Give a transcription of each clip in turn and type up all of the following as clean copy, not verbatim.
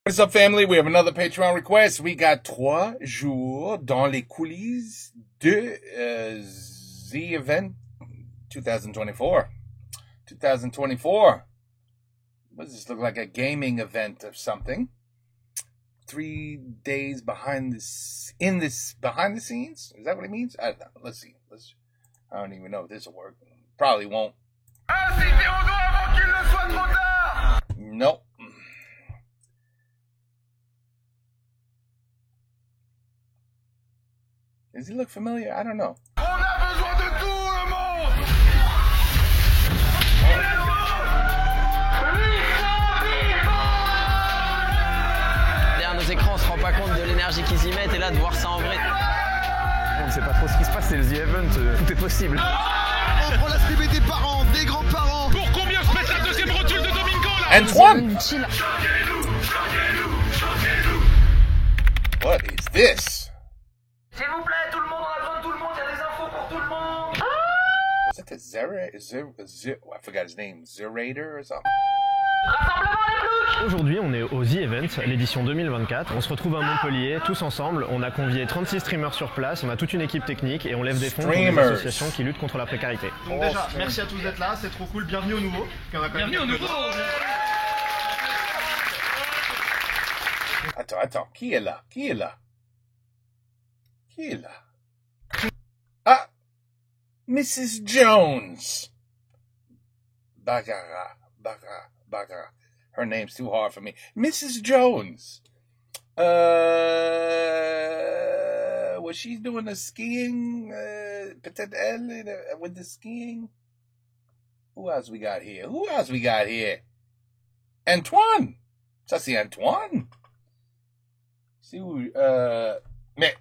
What's up, family? We have another Patreon request. We got 3 jours dans les coulisses de The Event 2024. 2024. What does this look like? A gaming event of something? 3 days behind the scenes? Is that what it means? I don't know. Let's see. I don't even know if this will work. Probably won't. Nope. Does he look familiar? I don't know. Derrière nos écrans, on se rend pas compte de l'énergie qu'ils y mettent et là de voir ça en vrai. On ne sait pas trop ce qui se passe, c'est le The Event, tout est possible. On prend la CB des parents, des grands-parents. Pour combien se pète la deuxième rotule de Domingo là? Antoine! What is this? S'il vous plaît, tout le monde, on a besoin de tout le monde, il y a des infos pour tout le monde. Was that the I forgot his name. Zerator or something? Rassemblement les ploucs. Aujourd'hui, on est au The Event, l'édition 2024. On se retrouve à Montpellier, tous ensemble. On a convié 36 streamers sur place, on a toute une équipe technique et on lève des fonds pour des associations qui luttent contre la précarité. Donc déjà, merci à tous d'être là, c'est trop cool. Bienvenue au nouveau. Bienvenue au nouveau. Attends. Qui est là? Ah! Mrs. Jones! Bagara. Her name's too hard for me. Mrs. Jones! Was she doing the skiing? Peut-être elle, with the skiing? Who else we got here? Antoine! Ça, c'est Antoine! C'est où? Mais,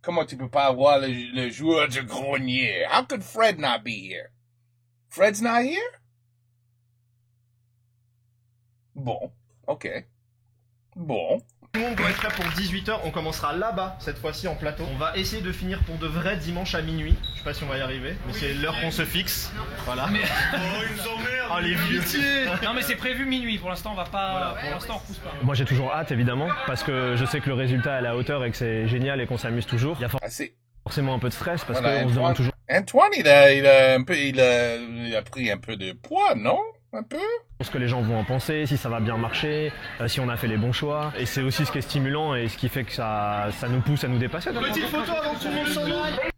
comment tu peux pas avoir le joueur de grenier? How could Fred not be here? Fred's not here? Bon, ok. Bon. Tout le monde doit être prêt pour 18h, on commencera là-bas, cette fois-ci en plateau. On va essayer de finir pour de vrai dimanche à minuit. Je sais pas si on va y arriver, mais c'est l'heure qu'on se fixe. Voilà. Mais... Oh, ils nous emmerdent. Oh, les vieux. Non mais c'est prévu minuit, pour l'instant on va pas... Voilà, pour l'instant on repousse pas. Moi j'ai toujours hâte évidemment, parce que je sais que le résultat est à la hauteur et que c'est génial et qu'on s'amuse toujours. Il y a forcément un peu de stress parce qu'on se demande toujours... Antoine, il a pris un peu de poids, non? Un peu? Ce que les gens vont en penser, si ça va bien marcher, si on a fait les bons choix. Et c'est aussi ce qui est stimulant et ce qui fait que ça nous pousse à nous dépasser. Petite photo avant que tout le monde s'en aille.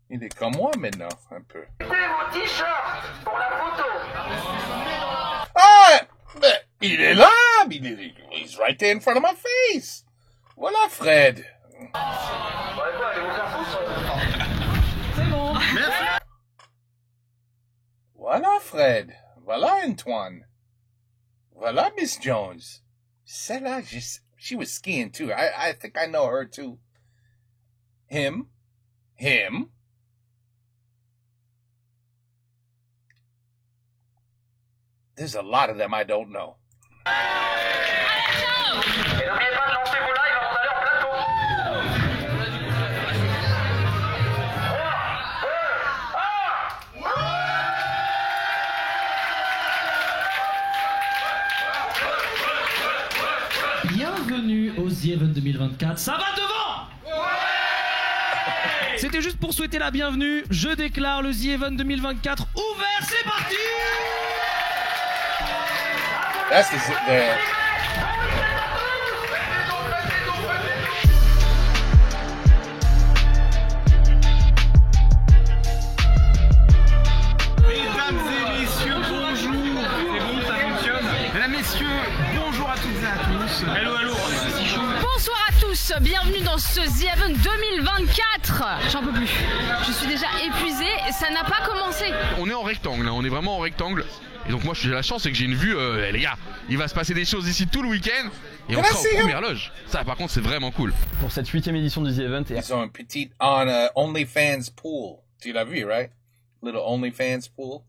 Il est comme moi maintenant, un peu. Mettez vos t-shirts pour la photo. Ah! Mais il est là! He's right there in front of my face! Voilà, Fred! C'est bon. Merci. Voilà, Fred! Voilà, Antoine! Voilà, Miss Jones! Celle-là, she was skiing too. I think I know her too. Him. There's a lot of them I don't know. Et n'oubliez pas de lancer vos lives avant d'aller en plateau. Bienvenue au The Event 2024. Ça va devant! C'était juste pour souhaiter la bienvenue. Je déclare le The Event 2024 ouvert. C'est parti! That's the Mesdames et messieurs, bonjour. C'est bon, ça fonctionne. Mesdames, messieurs, bonjour à toutes et à tous. Hello. Bonsoir à tous, bienvenue dans ce The Event 2024. J'en peux plus, je suis déjà épuisée et ça n'a pas commencé. On est en rectangle, hein. On est vraiment en rectangle. Et donc moi j'ai la chance, c'est que j'ai une vue, les gars, il va se passer des choses ici tout le week-end. Et on sera en première loge. Ça par contre c'est vraiment cool. Pour cette 8e édition du The Event... Ils ont un petit OnlyFans pool. Tu l'as vu, right? Little OnlyFans pool.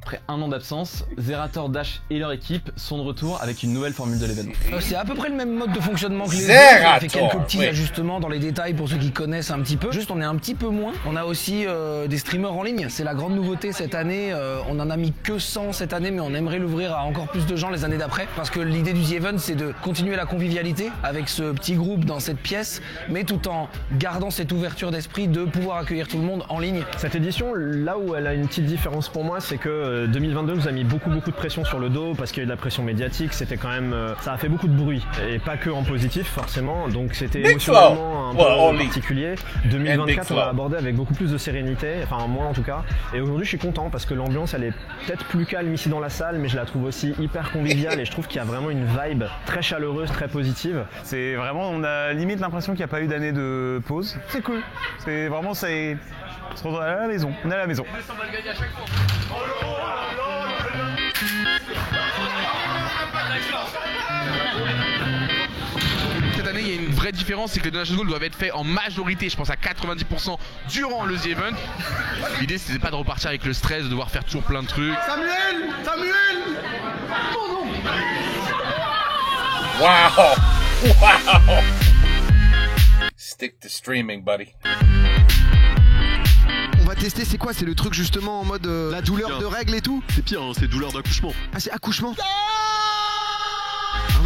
Après un an d'absence, Zerator, Dash et leur équipe sont de retour avec une nouvelle formule de l'événement. C'est à peu près le même mode de fonctionnement que les autres. On a fait quelques petits ajustements dans les détails pour ceux qui connaissent un petit peu. Juste, on est un petit peu moins. On a aussi des streamers en ligne. C'est la grande nouveauté cette année. On en a mis que 100 cette année, mais on aimerait l'ouvrir à encore plus de gens les années d'après. Parce que l'idée du The Event, c'est de continuer la convivialité avec ce petit groupe dans cette pièce, mais tout en gardant cette ouverture d'esprit de pouvoir accueillir tout le monde en ligne. Cette édition, là où elle a une petite différence pour moi, c'est que 2022 nous a mis beaucoup de pression sur le dos parce qu'il y a eu de la pression médiatique, c'était quand même, ça a fait beaucoup de bruit et pas que en positif forcément, donc c'était émotionnellement un peu particulier. 2024 on l'a abordé avec beaucoup plus de sérénité, enfin moi en tout cas, et aujourd'hui je suis content parce que l'ambiance elle est peut-être plus calme ici dans la salle, mais je la trouve aussi hyper conviviale et je trouve qu'il y a vraiment une vibe très chaleureuse, très positive. C'est vraiment, on a limite l'impression qu'il n'y a pas eu d'année de pause, c'est cool, c'est vraiment, on se retrouve à la maison, on est à la maison. Cette année, il y a une vraie différence, c'est que les Donation Goals doivent être faits en majorité, je pense à 90% durant le The Event. L'idée, c'était pas de repartir avec le stress, de devoir faire toujours plein de trucs. Samuel! Wow! Wow! Stick to streaming, buddy. On va tester, c'est quoi? C'est le truc justement en mode la douleur de règle et tout? C'est pire, hein, c'est douleur d'accouchement. Ah, c'est accouchement? Ah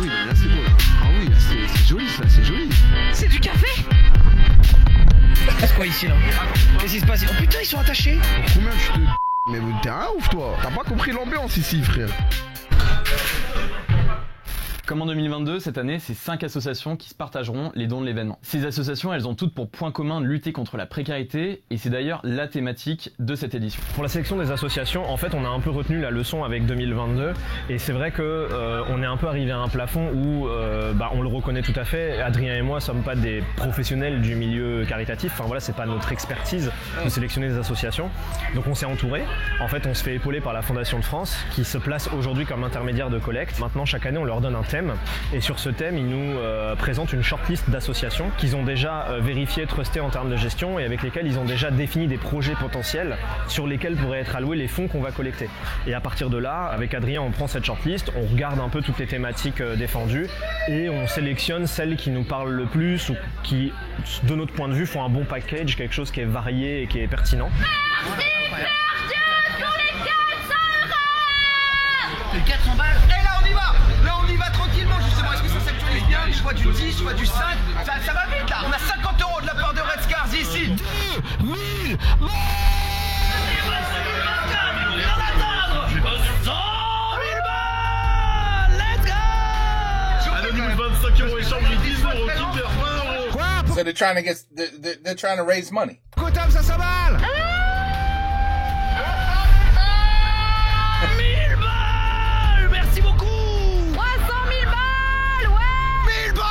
oui, là c'est beau là. Ah oui, là c'est joli ça, c'est joli. C'est du café? C'est quoi ici là? Qu'est-ce qui se passe? Oh putain, ils sont attachés. Combien je te... Mais t'es un ouf toi. T'as pas compris l'ambiance ici, frère. Comme en 2022, cette année, c'est 5 associations qui se partageront les dons de l'événement. Ces associations, elles ont toutes pour point commun de lutter contre la précarité, et c'est d'ailleurs la thématique de cette édition. Pour la sélection des associations, en fait, on a un peu retenu la leçon avec 2022, et c'est vrai que on est un peu arrivé à un plafond où on le reconnaît tout à fait. Adrien et moi sommes pas des professionnels du milieu caritatif. Enfin voilà, c'est pas notre expertise de sélectionner des associations. Donc on s'est entouré. En fait, on se fait épauler par la Fondation de France, qui se place aujourd'hui comme intermédiaire de collecte. Maintenant, chaque année, on leur donne un thème. Et sur ce thème, ils nous présentent une shortlist d'associations qu'ils ont déjà vérifiées, trustées en termes de gestion et avec lesquelles ils ont déjà défini des projets potentiels sur lesquels pourraient être alloués les fonds qu'on va collecter. Et à partir de là, avec Adrien, on prend cette shortlist, on regarde un peu toutes les thématiques défendues et on sélectionne celles qui nous parlent le plus ou qui, de notre point de vue, font un bon package, quelque chose qui est varié et qui est pertinent. Les 400 balles. Et là on y va. Là on y va tranquillement justement. Est-ce que ça s'actualise bien? Soit du 10, soit du 5. Ça va vite là. On a 50 € de la part de Red Scars ici. 2000 balles. Let's go. Anonymous 25 € échange de 10 €, Kinder 20 €. Quoi? So they're trying to raise money. Cotam, ça s'emballe. 1000 balles. Merci beaucoup. 300 000 balles, ouais. 1000 balles.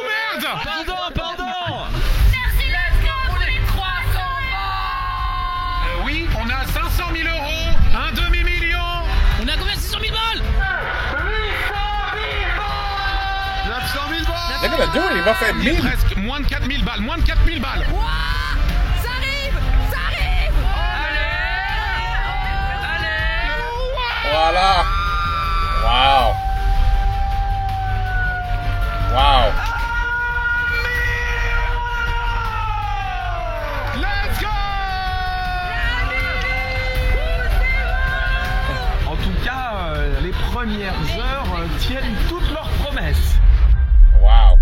Merde! Pardon. Merci Let's Go pour les 300 balles. Oui, on a 500 000 €, un demi-million. On est à combien? 600 000 balles? 900 000 balles. They're gonna do it, il va faire 1000. Presque moins de 4000 balles, moins de 4000 balles. Ouah, ça arrive, ça arrive. Voilà. Wow. Wow. Let's go! En tout cas, les premières heures tiennent toutes leurs promesses. Wow.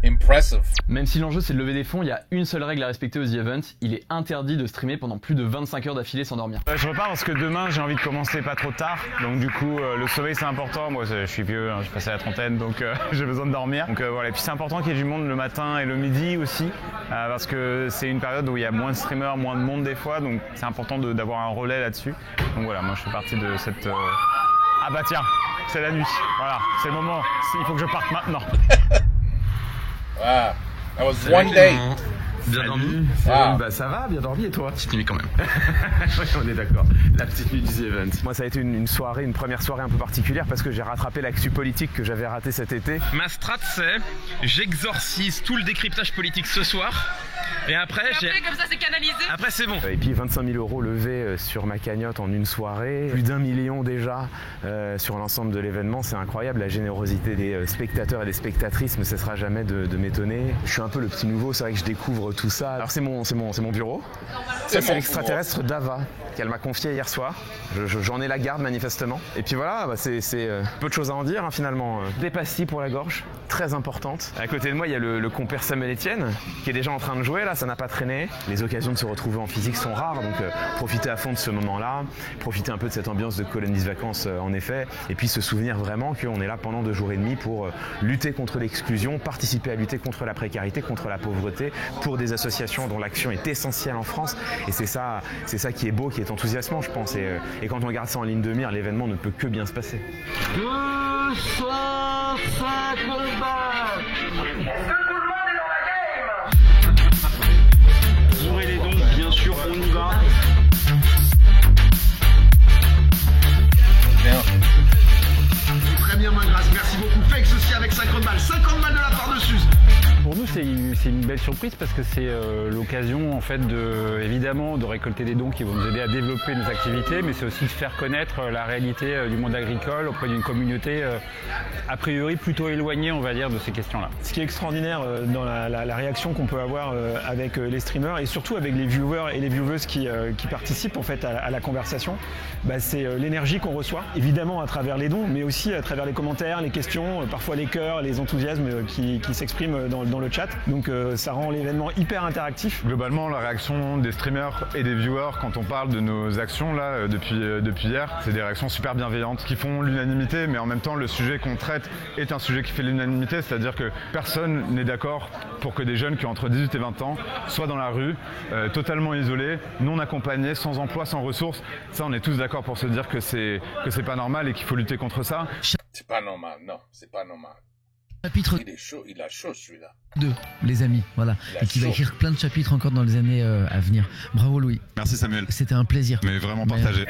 Impressive. Même si l'enjeu c'est de lever des fonds, il y a une seule règle à respecter aux The Event, il est interdit de streamer pendant plus de 25 heures d'affilée sans dormir. Je repars parce que demain j'ai envie de commencer pas trop tard, donc du coup le sommeil c'est important. Moi je suis vieux, hein, je suis passé à la trentaine, donc j'ai besoin de dormir. Donc voilà, et puis c'est important qu'il y ait du monde le matin et le midi aussi, parce que c'est une période où il y a moins de streamers, moins de monde des fois, donc c'est important d'avoir un relais là-dessus. Donc voilà, moi je fais partie de cette... Ah bah tiens, c'est la nuit, voilà, c'est le moment, il faut que je parte maintenant. Wow. That was one day. Bien dormi. Bah ça va, bien dormi et toi? Petite nuit quand même. Oui, on est d'accord. La petite nuit du The Event. Moi ça a été une soirée, une première soirée un peu particulière parce que j'ai rattrapé l'actu politique que j'avais raté cet été. Ma strat c'est j'exorcise tout le décryptage politique ce soir. Et après, comme ça c'est canalisé. Après c'est bon. Et puis 25 000 € levés sur ma cagnotte en une soirée. Plus d'1 million déjà sur l'ensemble de l'événement. C'est incroyable la générosité des spectateurs et des spectatrices, mais ça sera jamais de m'étonner. Je suis un peu le petit nouveau, c'est vrai que je découvre tout ça. Alors c'est mon bureau. Ça c'est l'extraterrestre Dava qu'elle m'a confié hier soir. J'en ai la garde manifestement. Et puis voilà, bah, c'est peu de choses à en dire hein, finalement. Des pastilles pour la gorge, très importante. À côté de moi il y a le compère Samuel Etienne qui est déjà en train de jouer là, ça n'a pas traîné. Les occasions de se retrouver en physique sont rares, donc profitez à fond de ce moment-là, profitez un peu de cette ambiance de colonies vacances en effet, et puis se souvenir vraiment qu'on est là pendant 2 jours et demi pour lutter contre l'exclusion, participer à lutter contre la précarité, contre la pauvreté, pour des associations dont l'action est essentielle en France. Et c'est ça qui est beau, qui est enthousiasmant, je pense. Et quand on regarde ça en ligne de mire, l'événement ne peut que bien se passer. 250 balles. Ouvrez les dons, bien sûr, on y va. Très bien, main grasse, merci beaucoup. Fake ceci avec 50 balles. 50 balles de la part de Suze. Pour nous, c'est une belle surprise parce que c'est l'occasion en fait évidemment de récolter des dons qui vont nous aider à développer nos activités, mais c'est aussi de faire connaître la réalité du monde agricole auprès d'une communauté a priori plutôt éloignée, on va dire, de ces questions-là. Ce qui est extraordinaire dans la réaction qu'on peut avoir avec les streamers et surtout avec les viewers et les vieweuses qui participent en fait à la conversation, bah, c'est l'énergie qu'on reçoit, évidemment à travers les dons, mais aussi à travers les commentaires, les questions, parfois les cœurs, les enthousiasmes qui s'expriment dans le chat. Donc ça rend l'événement hyper interactif. Globalement, la réaction des streamers et des viewers quand on parle de nos actions là depuis hier, c'est des réactions super bienveillantes qui font l'unanimité, mais en même temps le sujet qu'on traite est un sujet qui fait l'unanimité, c'est-à-dire que personne n'est d'accord pour que des jeunes qui ont entre 18 et 20 ans soient dans la rue, totalement isolés, non accompagnés, sans emploi, sans ressources. Ça, on est tous d'accord pour se dire que c'est pas normal et qu'il faut lutter contre ça. C'est pas normal, non, c'est pas normal. Chapitre il a chaud celui-là. 2, les amis, voilà. Et qui va écrire plein de chapitres encore dans les années à venir. Bravo Louis. Merci Samuel. C'était un plaisir. Mais vraiment partagé.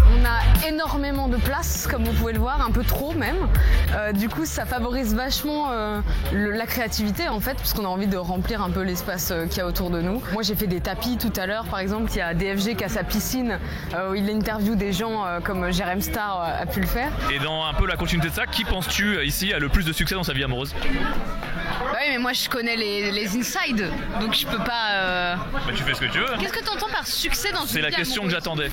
On a énormément de place, comme vous pouvez le voir, un peu trop même. Du coup, ça favorise vachement la créativité en fait, puisqu'on a envie de remplir un peu l'espace qu'il y a autour de nous. Moi, j'ai fait des tapis tout à l'heure, par exemple. Il y a DFG qui a sa piscine où il interviewe des gens comme Jérém Star a pu le faire. Et dans un peu la continuité de ça, qui penses-tu ici a le plus de succès dans sa vie amoureuse? Bah oui, mais moi je connais les insides, donc je peux pas. Bah tu fais ce que tu veux. Qu'est-ce que t'entends par succès dans une vie amoureuse? C'est la question que j'attendais.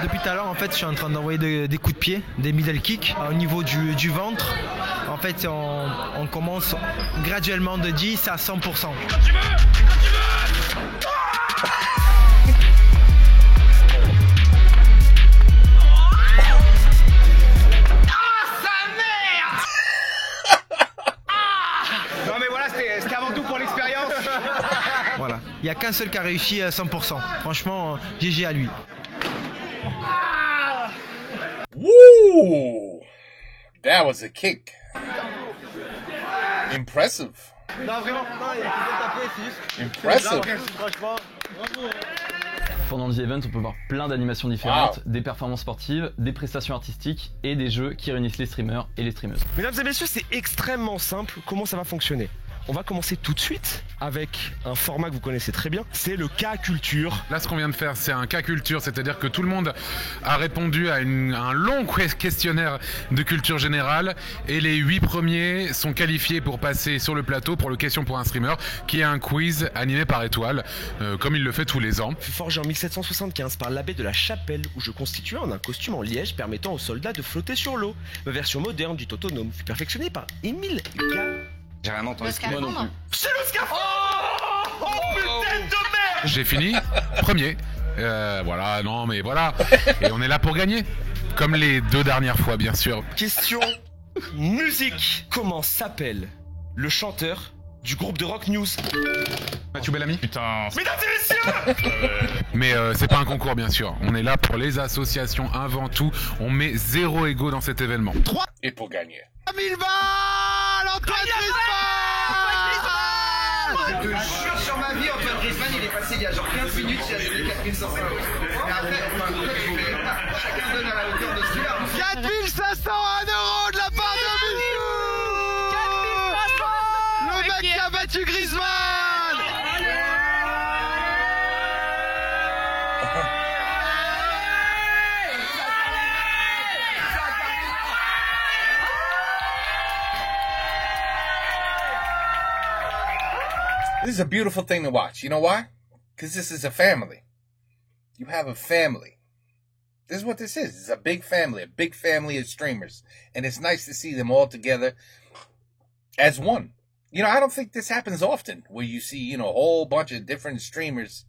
Depuis tout à l'heure, en fait, je suis en train d'envoyer des coups de pied, des middle kicks au niveau du ventre. En fait, on commence graduellement de 10 à 100%. Non mais voilà, c'était avant tout pour l'expérience. Voilà. Il n'y a qu'un seul qui a réussi à 100%. Franchement, GG à lui. Woo! That was a kick. Impressive. Non, vraiment, non, il a tapé, c'est juste. Impressive. Franchement, bravo. Pendant le The Event, on peut voir plein d'animations différentes, des performances sportives, des prestations artistiques et des jeux qui réunissent les streamers et les streameuses. Mesdames et messieurs, c'est extrêmement simple. Comment ça va fonctionner? On va commencer tout de suite avec un format que vous connaissez très bien, c'est le cas culture. Là, ce qu'on vient de faire, c'est un cas culture, c'est-à-dire que tout le monde a répondu à un long questionnaire de culture générale et les 8 premiers sont qualifiés pour passer sur le plateau pour le question pour un streamer, qui est un quiz animé par Étoile, comme il le fait tous les ans. Fut forgé en 1775 par l'abbé de la Chapelle, où je constituais en un costume en liège permettant aux soldats de flotter sur l'eau. Ma version moderne du autonome fut perfectionnée par Émile Gall. J'ai rien entendu. Moi non plus. C'est le scaphandre. Oh putain de merde. J'ai fini premier. Voilà, non mais voilà. Et on est là pour gagner. Comme les 2 dernières fois, bien sûr. Question musique. Comment s'appelle le chanteur du groupe de rock news? Mathieu Bellamy. Putain. Mesdames et messieurs. Mais c'est pas un concours, bien sûr. On est là pour les associations avant tout. On met 0 ego dans cet événement. 3 et pour gagner. 3000 balles, Antoine Griezmann. Je te jure sur ma vie, Antoine Griezmann, il est passé il y a genre 15 minutes, il a donné 4500 €. Mais après, chacun donne à la hauteur de ce qu'il a. 4501 € de la part de Michou. 4500. Le mec qui a battu Griezmann. This is a beautiful thing to watch. You know why? Because this is a family. You have a family. This is what this is. It's a big family of streamers. And it's nice to see them all together as one. You know, I don't think this happens often where you see, you know, a whole bunch of different streamers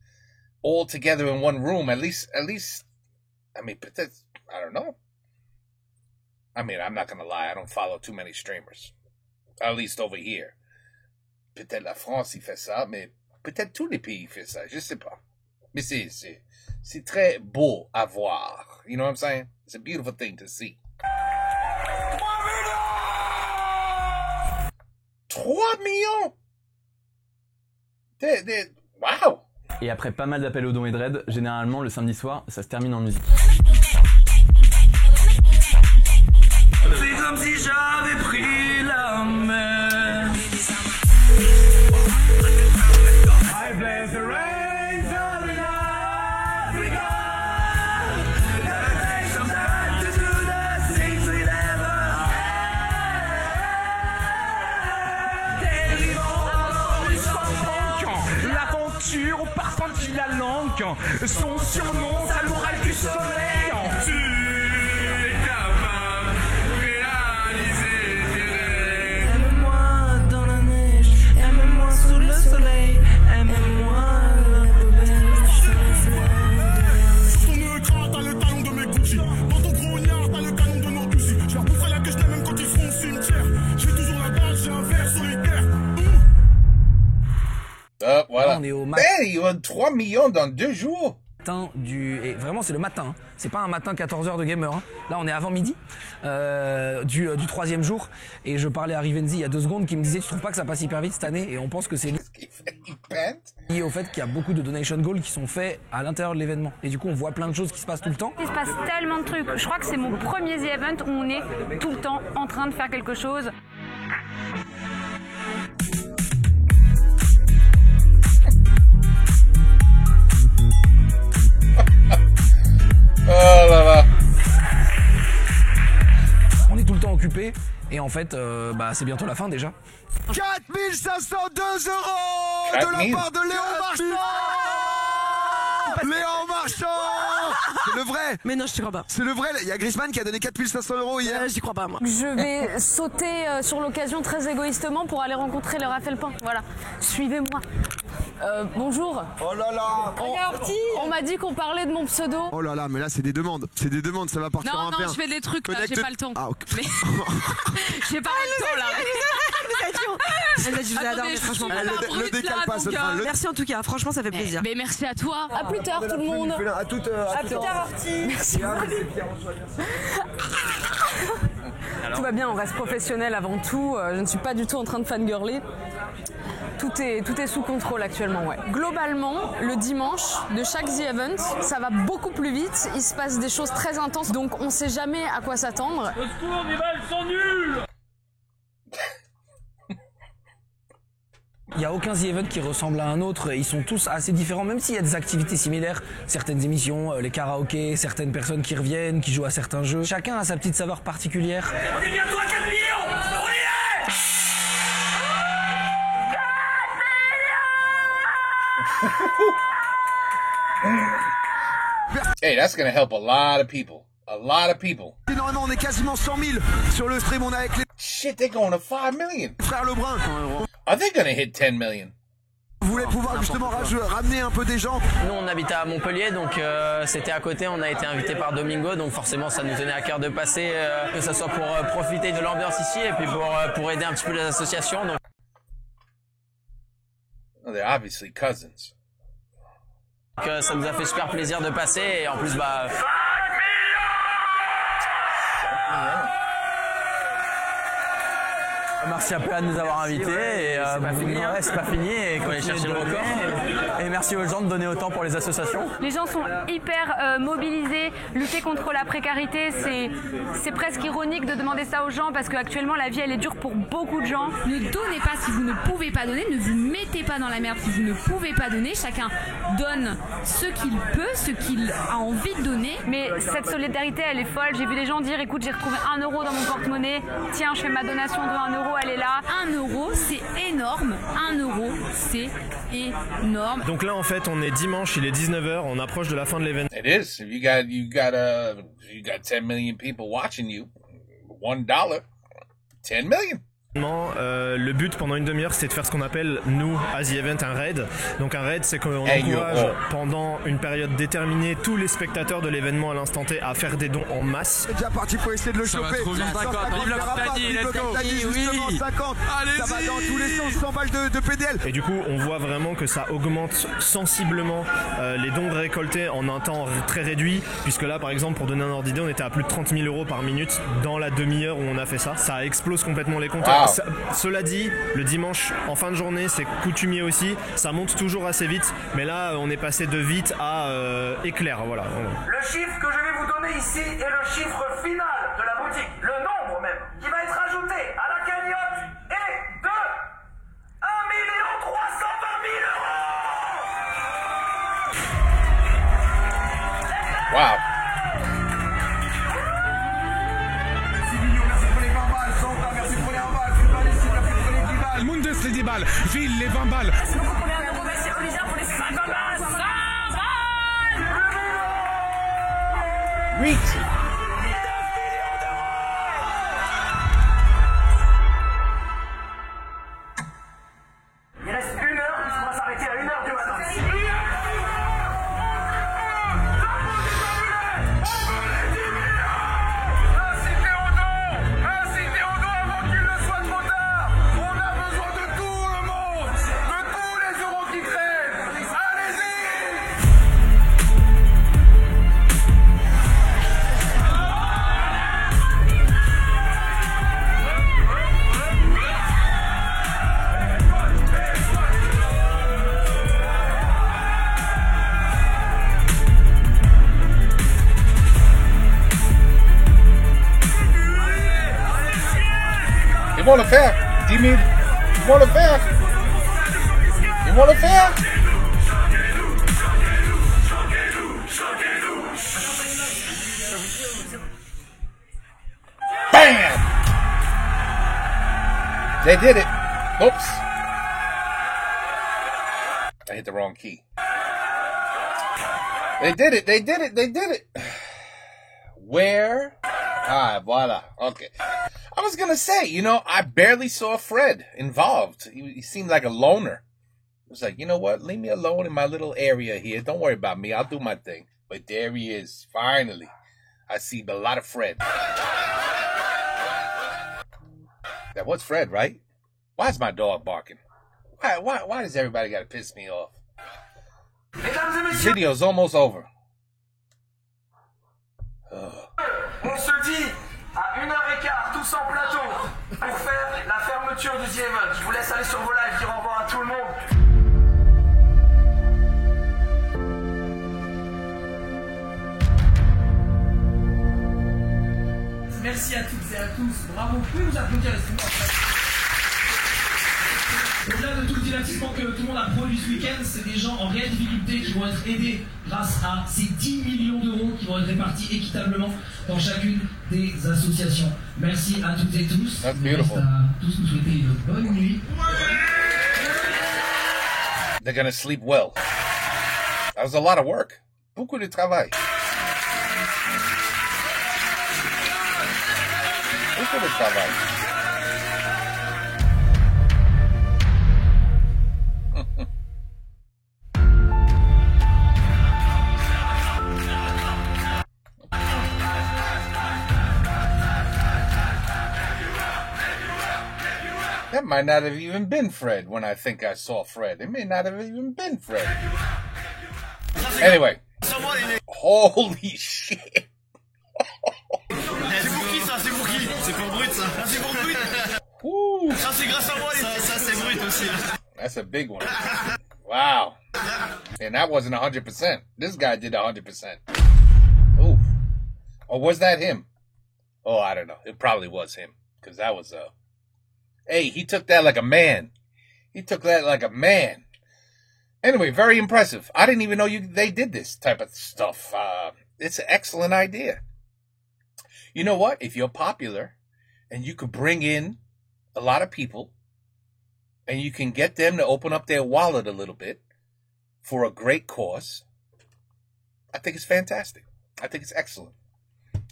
all together in one room. At least, I mean, but that's, I don't know. I mean, I'm not going to lie. I don't follow too many streamers. At least over here. Peut-être la France, il fait ça, mais peut-être tous les pays font ça, je sais pas. Mais c'est très beau à voir. You know what I'm saying? It's a beautiful thing to see. 3 millions! Wow! Et après pas mal d'appels aux dons et de raids, généralement le samedi soir, ça se termine en musique. C'est comme si j'avais pris la mer. I bless the rains of Africa. Never take some time to do the things we never had. L'aventure au parfum de la langue. Son surnom, ça l'oral du soleil. Tu es capable de réaliser tes rêves. Aime-moi dans la neige, aime-moi sous le soleil. Aime-moi la plus belle chose. Sur ton écran, t'as le talon de mes Gucci. Dans ton grognard, t'as le canon de nos Uzi. Je leur boufferai la queue, même quand ils seront au cimetière. J'ai toujours la balle, j'ai un verre solitaire. Voilà. On est au matin. Il y a 3 millions dans 2 jours. Et vraiment c'est le matin, hein. C'est pas un matin 14h de gamer, hein. Là on est avant midi du 3e jour et je parlais à Rivenzi il y a 2 secondes qui me disait tu trouves pas que ça passe hyper vite cette année, et on pense que c'est lié au fait qu'il y a beaucoup de donation goals qui sont faits à l'intérieur de l'événement et du coup on voit plein de choses qui se passent tout le temps. Il se passe tellement de trucs, je crois que c'est mon premier The Event où on est tout le temps en train de faire quelque chose. Oh là là. On est tout le temps occupé et en fait c'est bientôt la fin déjà. 4502 € de la part de Léon Marchand. Léon Marchand. C'est le vrai. Mais non, je te crois pas. C'est le vrai. Il y a Griezmann qui a donné 4500 € hier. J'y crois pas, moi. Je vais sauter sur l'occasion très égoïstement pour aller rencontrer le Raphaël Pain. Voilà. Suivez-moi. Bonjour. Oh là là. On m'a dit qu'on parlait de mon pseudo. Oh là là, mais là c'est des demandes. C'est des demandes, ça va partir en Non, pain. je fais des trucs là, j'ai pas le temps. Ah, ok. Mais... j'ai pas le temps là. Je vous adore, mais franchement. Le décale pas, cette fin. Merci en tout cas, franchement ça fait plaisir. Mais merci à toi. À plus tard tout le monde. À plus tard Artie. Merci. Tout va bien, on reste professionnel avant tout. Je ne suis pas du tout en train de fangirler. Tout est sous contrôle actuellement, ouais. Globalement, le dimanche de chaque The Event, ça va beaucoup plus vite. Il se passe des choses très intenses, donc on sait jamais à quoi s'attendre. Au secours, mes balles sont nulles. Il n'y a aucun The Event qui ressemble à un autre, ils sont tous assez différents, même s'il y a des activités similaires, certaines émissions, les karaokés, certaines personnes qui reviennent, qui jouent à certains jeux. Chacun a sa petite saveur particulière. On est bientôt à 4 millions. On y est. Hey, that's gonna help a lot of people. A lot of people. Normalement, on est quasiment 100 000 sur le stream. On est avec les... Shit, they're going to 5 million. Frère Lebrun. Are they gonna hit 10 million? Vous voulez pouvoir justement ramener un peu des gens. Nous on habite à Montpellier, donc c'était à côté, on a été invité par Domingo, donc forcément ça nous tenait à cœur de passer, que ce soit pour profiter de l'ambiance ici et puis pour aider un petit peu les associations. Donc. Well, they're obviously cousins. Que ça nous a fait super plaisir de passer et en plus bah merci à PA de nous avoir invités et c'est pas fini et qu'on ait cherché le record. Et merci aux gens de donner autant pour les associations. Les gens sont hyper mobilisés. Lutter contre la précarité, c'est presque ironique de demander ça aux gens parce qu'actuellement la vie elle est dure pour beaucoup de gens. Ne donnez pas si vous ne pouvez pas donner, ne vous mettez pas dans la merde si vous ne pouvez pas donner. Chacun donne ce qu'il peut, ce qu'il a envie de donner. Mais cette solidarité elle est folle. J'ai vu des gens dire écoute j'ai retrouvé 1 euro dans mon porte-monnaie. Tiens je fais ma donation de 1 euro. Elle est là. 1 euro, c'est énorme. 1 euro, c'est énorme. Donc là, en fait, on est dimanche, il est 19h, on approche de la fin de l'événement. It is. If you got 10 million people watching you, $1, 10 million. Le but pendant une demi-heure c'est de faire ce qu'on appelle nous à The Event un raid. Donc un raid c'est qu'on encourage pendant une période déterminée tous les spectateurs de l'événement à l'instant T à faire des dons en masse. C'est déjà parti pour essayer de le choper. Vive la compagnie, let's go. Oui. 50. Ça va dans tous les sens, 100 balles de PDL. Et du coup on voit vraiment que ça augmente sensiblement les dons récoltés en un temps très réduit, puisque là par exemple pour donner un ordre d'idée on était à plus de 30 000 euros par minute dans la demi-heure où on a fait ça. Ça explose complètement les comptes. Wow. Cela dit, le dimanche en fin de journée c'est coutumier aussi, ça monte toujours assez vite, mais là on est passé de vite à éclair, voilà. Le chiffre que je vais vous donner ici est le chiffre final de la boutique, le nombre même, qui va être ajouté à la cagnotte est de 1 320 000 €. Wow. Mundes les 10 balles, Ville les 20 balles. Merci beaucoup pour les 1 euro, merci Olivia pour les 50 balles. 100 balles. Reach. Il reste 1 heure, on va s'arrêter à 1 heure du matin. Incitez au don avant qu'il ne soit trop tard. On a besoin de tout le monde, de tous les euros qui traînent. Allez-y. Ils vont le faire. 10 000. Ils vont le faire. Ils vont le faire. Bam! They did it. Oops. I hit the wrong key. They did it. They did it. They did it. Where? Ah, voila. Okay. I was gonna say, you know, I barely saw Fred involved. He seemed like a loner. It was like, you know what? Leave me alone in my little area here. Don't worry about me. I'll do my thing. But there he is. Finally. I see a lot of Fred. That was Fred, right? Why is my dog barking? Why does everybody gotta piss me off? This video's almost over. On se dit à 1h15 tous en plateau pour faire la fermeture du The Event. Je vous laisse aller sur vos lives, dire au revoir à tout le monde. Merci à toutes et à tous. Bravo, vous pouvez nous applaudir les Au-delà de tout le divertissement que tout le monde a produit ce week-end, c'est des gens en réelle difficulté qui vont être aidés grâce à ces 10 millions d'euros qui vont être répartis équitablement dans chacune des associations. Merci à toutes et tous. That's beautiful. À tous nous souhaiter une bonne nuit. They're gonna sleep well. That was a lot of work. Beaucoup de travail. Beaucoup de travail. That might not have even been Fred when I think I saw Fred. It may not have even been Fred. Anyway. Holy shit. C'est pour qui ça? C'est pour qui? C'est pour Brut ça. C'est pour Brut. Ça c'est grâce à moi. Ça c'est Brut aussi. That's a big one. Wow. And that wasn't 100%. This guy did 100%. Ooh. Or was that him? Oh, I don't know. It probably was him. Because that was, hey, he took that like a man. He took that like a man. Anyway, very impressive. I didn't even know they did this type of stuff. It's an excellent idea. You know what? If you're popular and you could bring in a lot of people and you can get them to open up their wallet a little bit for a great cause, I think it's fantastic. I think it's excellent.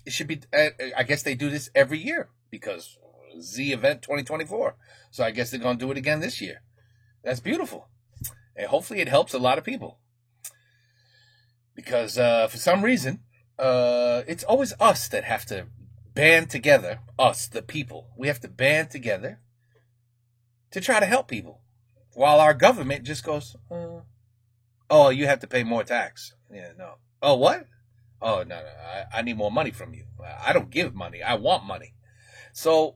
It should be, I guess they do this every year because Z Event 2024. So I guess they're going to do it again this year. That's beautiful. And hopefully it helps a lot of people. Because for some reason, it's always us that have to band together, us, the people. We have to band together to try to help people. While our government just goes, oh, you have to pay more tax. Yeah, no. Oh, what? Oh, no. I need more money from you. I don't give money. I want money. So,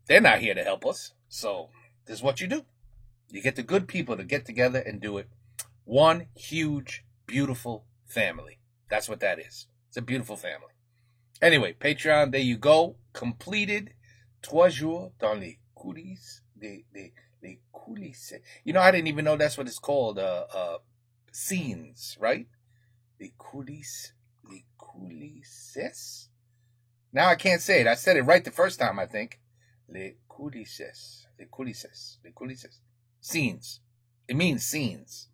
they're not here to help us. So this is what you do. You get the good people to get together and do it. One huge, beautiful family. That's what that is. It's a beautiful family. Anyway, Patreon, there you go. Completed. 3 jours dans les coulisses. Les coulisses. I didn't even know that's what it's called. Scenes, right? Les coulisses. Les coulisses. Now I can't say it. I said it right the first time, I think. Les coulisses. Les coulisses. Les coulisses. Scenes. It means scenes.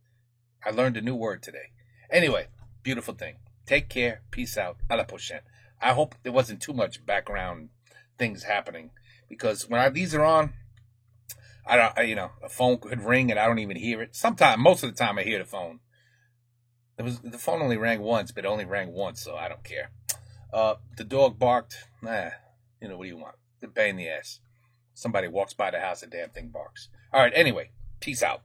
I learned a new word today. Anyway, beautiful thing. Take care. Peace out. À la prochaine. I hope there wasn't too much background things happening because when these are on, a phone could ring and I don't even hear it. Most of the time I hear the phone. The phone only rang once, but it only rang once, so I don't care. The dog barked. What do you want? The pain in the ass. Somebody walks by the house, the damn thing barks. All right, anyway, peace out.